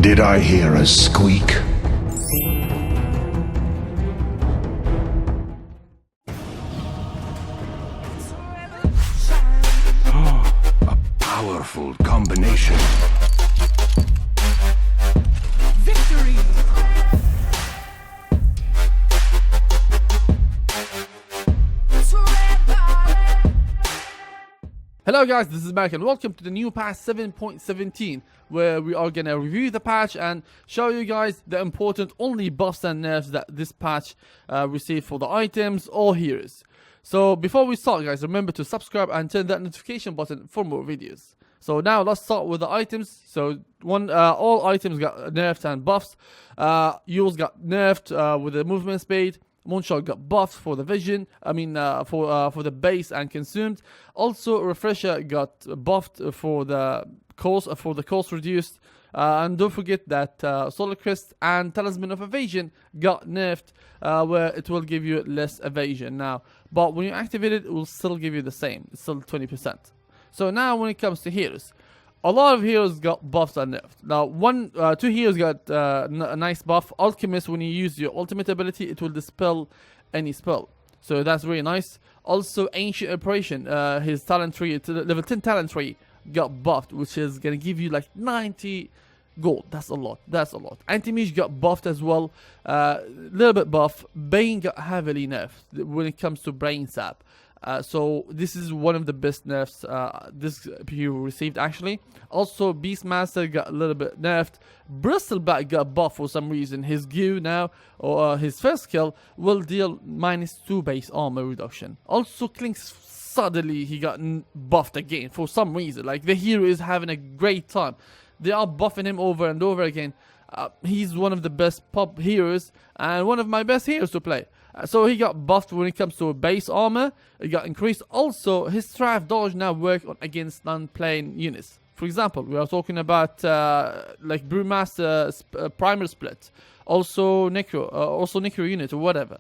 Did I hear a squeak? A powerful combination. Victory! Hello guys, this is Mark and welcome to the new patch 7.17, where we are gonna review the patch and show you guys the important only buffs and nerfs that this patch received for the items or heroes. So before we start guys, remember to subscribe and turn that notification button for more videos. So now let's start with the items. So all items got nerfed and buffs. Yules got nerfed with the movement speed. Moonshot got buffed for the vision, for the base and consumed. Also, Refresher got buffed for the cost reduced. And don't forget that Solar Crest and Talisman of Evasion got nerfed, where it will give you less evasion now. But when you activate it, it will still give you the same. It's still 20%. So now when it comes to heroes, a lot of heroes got buffs and nerfed. Now, two heroes got a nice buff. Alchemist, when you use your ultimate ability, it will dispel any spell. So that's really nice. Also, Ancient Operation, his talent tree, level 10 talent tree, got buffed, which is gonna give you like 90 gold. That's a lot. That's a lot. Anti-Mage got buffed as well. Little bit buff. Bane got heavily nerfed when it comes to Brain Sap. So this is one of the best nerfs this hero received actually. Also, Beastmaster got a little bit nerfed. Bristleback got buffed for some reason. His Goo now, or his first skill, will deal -2 base armor reduction. Also, Clinks suddenly he got buffed again for some reason. Like the hero is having a great time. They are buffing him over and over again. He's one of the best pop heroes and one of my best heroes to play. So he got buffed when it comes to base armor. It got increased. Also, his Strife dodge now work against non-plane units. For example, we are talking about like Brewmaster Primer Split. Also Necro unit or whatever.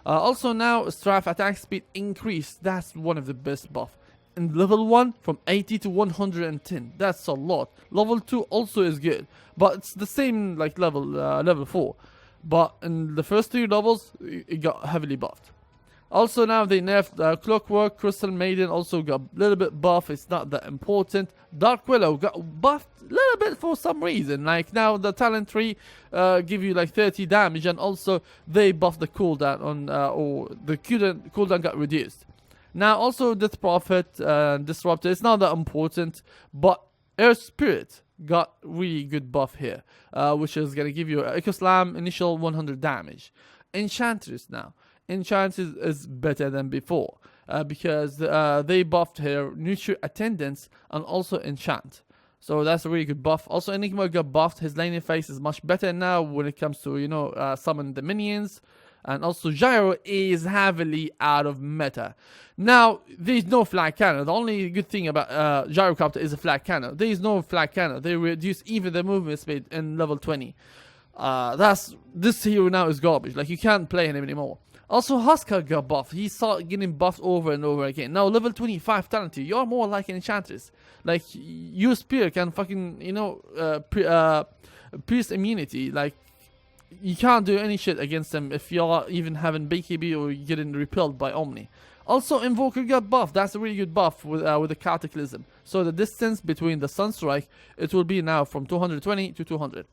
Also now Strife attack speed increased. That's one of the best buff. In level 1 from 80 to 110. That's a lot. Level 2 also is good, but it's the same like level 4. But in the first 3 levels, it got heavily buffed. Also now they nerfed Clockwork. Crystal Maiden also got a little bit buff. It's not that important. Dark Willow got buffed a little bit for some reason. Like now the talent tree give you like 30 damage, and also they buffed the cooldown on or the cooldown got reduced. Now also Death Prophet and Disruptor, it's not that important, but Earth Spirit got really good buff here, which is going to give you Echo Slam initial 100 damage. Enchantress now. Enchantress is better than before because they buffed her Nurture Attendance and also Enchant. So that's a really good buff. Also Enigma got buffed. His laning phase is much better now when it comes to, summon the minions. And also Gyro is heavily out of meta. Now, there is no flag cannon. The only good thing about Gyrocopter is a flag cannon. There is no flag cannon. They reduce even the movement speed in level 20. This hero now is garbage. Like, you can't play him anymore. Also, Huskar got buffed. He started getting buffed over and over again. Now, level 25 talent, you're more like an Enchantress. Like, your spear can fucking, pierce immunity. Like, you can't do any shit against them if you're even having BKB or getting repelled by Omni. Also, Invoker got buffed. That's a really good buff with the Cataclysm. So the distance between the Sunstrike, it will be now from 220 to 200.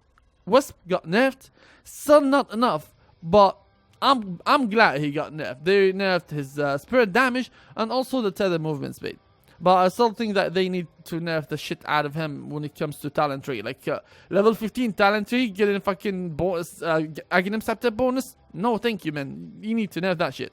Wisp got nerfed. Still not enough, but I'm glad he got nerfed. They nerfed his spirit damage and also the tether movement speed. But I still think that they need to nerf the shit out of him when it comes to talent tree. Like, level 15 talent tree, getting fucking bonus, Aghanim Scepter bonus? No, thank you, man. You need to nerf that shit.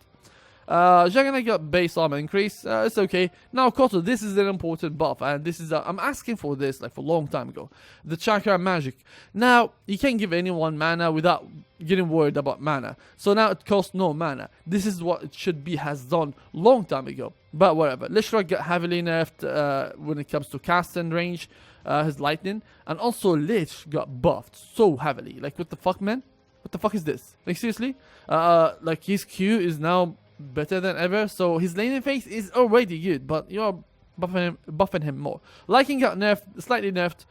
Juggernaut got base armor increase. It's okay. Now, Koto, this is an important buff. And this is, I'm asking for this, like, for a long time ago. The Chakra Magic. Now, you can't give anyone mana without getting worried about mana. So now it costs no mana. This is what it should be, has done long time ago. But whatever. Lishra got heavily nerfed when it comes to casting range, his lightning. And also Lich got buffed so heavily. Like, what the fuck, man? What the fuck is this? Like, seriously? Like, his Q is now better than ever. So his laning phase is already good. But you're buffing him more. Liking got nerfed, slightly nerfed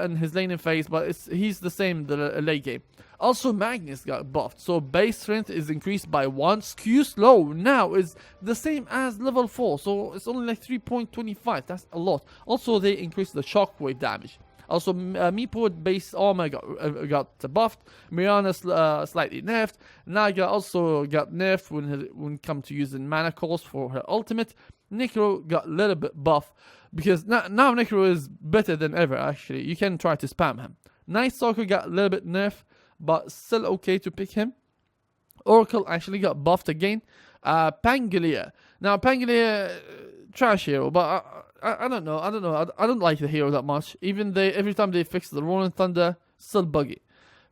in his laning phase, but he's the same the late game. Also, Magnus got buffed, so base strength is increased by 1. Skew slow now is the same as level 4, so it's only like 3.25. That's a lot. Also, they increased the shockwave damage. Also, Meepo base armor got buffed. Mirana slightly nerfed. Naga also got nerfed when it comes to using mana cost for her ultimate. Necro got a little bit buff because now Necro is better than ever. Actually, you can try to spam him. Night Stalker got a little bit nerfed, but still okay to pick him. Oracle actually got buffed again. Pangolier. Now Pangolier, trash hero, but I don't know. I don't like the hero that much. Even every time they fix the Rolling Thunder, still buggy.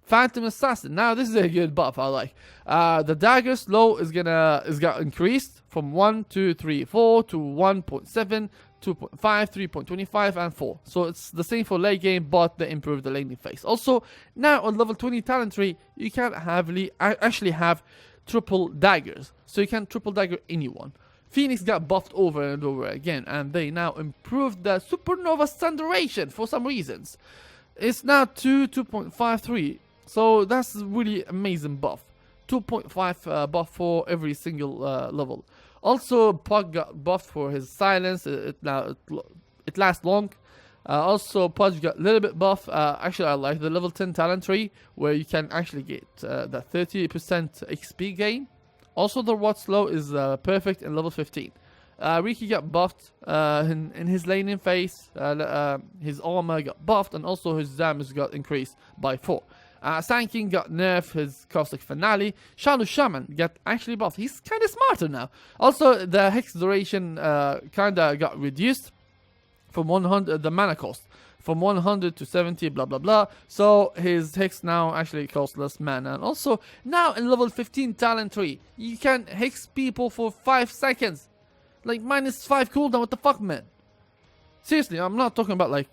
Phantom Assassin. Now this is a good buff I like. The dagger slow is got increased from 1, 2, 3, 4 to 1.7, 2.5, 3.25, and 4. So it's the same for late game, but they improved the laning phase. Also, now on level 20 talent tree, you can actually have triple daggers. So you can triple dagger anyone. Phoenix got buffed over and over again, and they now improved the supernova saturation for some reasons. It's now 2.53, so that's really amazing buff. 2.5 buff for every single level. Also, Pug got buffed for his silence. It lasts long. Also, Pudge got a little bit buff. Actually, I like the level 10 talent tree where you can actually get that 30% XP gain. Also, the Rot Slow is perfect in level 15. Riki got buffed in his laning phase. His armor got buffed, and also his damage got increased by 4. Sand King got nerfed, his Caustic Finale. Shadow Shaman got actually buffed. He's kind of smarter now. Also, the Hex duration kind of got reduced from 100, the mana cost. From 100 to 70, blah blah blah. So his Hex now actually costs less mana. And also, now in level 15 talent tree, you can Hex people for 5 seconds. Like -5 cooldown, what the fuck, man? Seriously, I'm not talking about like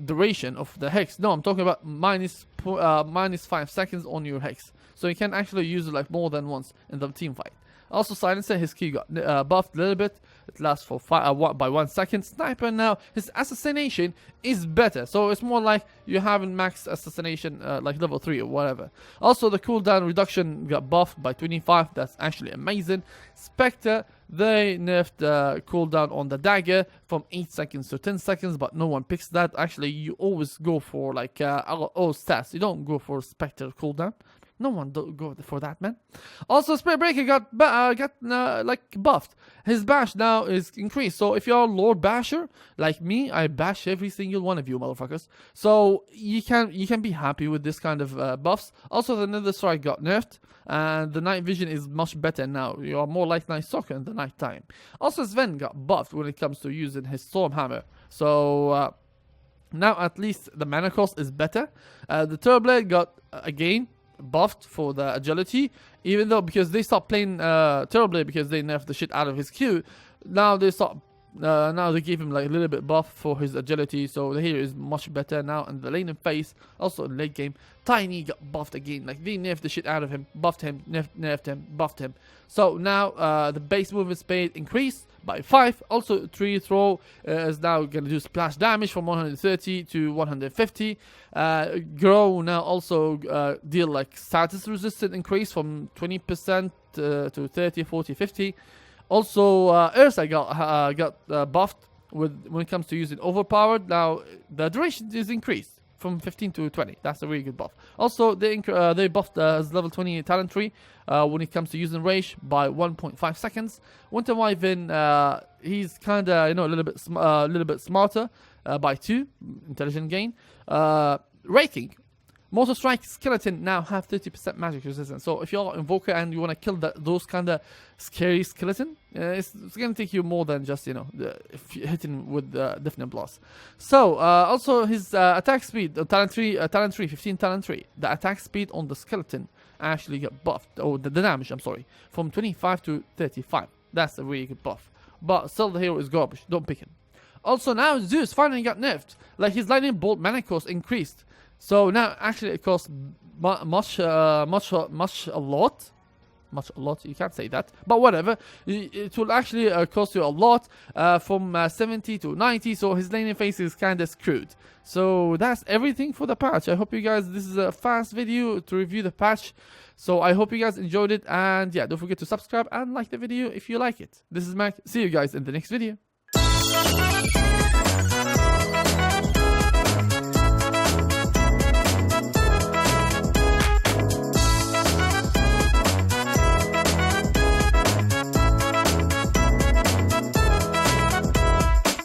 duration of the Hex. No, I'm talking about -5 seconds on your Hex. So you can actually use it like more than once in the team fight. Also, Silencer, his key got buffed a little bit. It lasts for by 1 second. Sniper now, his assassination is better. So it's more like you haven't max assassination like level 3 or whatever. Also, the cooldown reduction got buffed by 25. That's actually amazing. Spectre, they nerfed the cooldown on the dagger from 8 seconds to 10 seconds, but no one picks that. Actually, you always go for like all stats. You don't go for Spectre cooldown. No one go for that, man. Also, Spirit Breaker got like buffed. His bash now is increased. So if you're a Lord Basher like me, I bash every single one of you, motherfuckers. So you can be happy with this kind of buffs. Also, the Nether Strike got nerfed, and the night vision is much better now. You are more like Night Stalker in the night time. Also, Sven got buffed when it comes to using his Storm Hammer. So now at least the mana cost is better. The Turboblade got again buffed for the agility, even though because they stopped playing Turboblade because they nerfed the shit out of his Q. Now they stopped. Now they gave him like a little bit buff for his agility, so the hero is much better now in the laning phase. Also in late game, Tiny got buffed again. Like they nerfed the shit out of him, buffed him, nerfed him, buffed him. So now the base movement speed increased by 5. Also, Tree Throw is now gonna do splash damage from 130 to 150. Grow now also deal like status resistant increase from 20% to 30, 40, 50. Also, Ursa got buffed when it comes to using overpowered. Now the duration is increased from 15 to 20. That's a really good buff. Also, they buffed his level 20 talent tree when it comes to using rage by 1.5 seconds. Winter Wyvern, he's kind of a little bit smarter by 2 intelligent gain. Raking. Motor Strike Skeleton now have 30% magic resistance. So if you're an Invoker and you want to kill those kind of scary skeleton, it's going to take you more than just, if you're hitting with Definite Blast. So, also his attack speed, talent tree, 15 talent tree. The attack speed on the skeleton actually got buffed, or the damage, I'm sorry, from 25 to 35. That's a really good buff. But still the hero is garbage, don't pick him. Also now Zeus finally got nerfed. Like his lightning bolt mana cost increased. So now actually it costs much a lot. a lot, you can't say that, but whatever. It will actually cost you a lot, from 70 to 90, so his laning phase is kind of screwed. So that's everything for the patch. I hope you guys, this is a fast video to review the patch, so I hope you guys enjoyed it, and yeah, don't forget to subscribe and like the video if you like it. This is Mac, see you guys in the next video.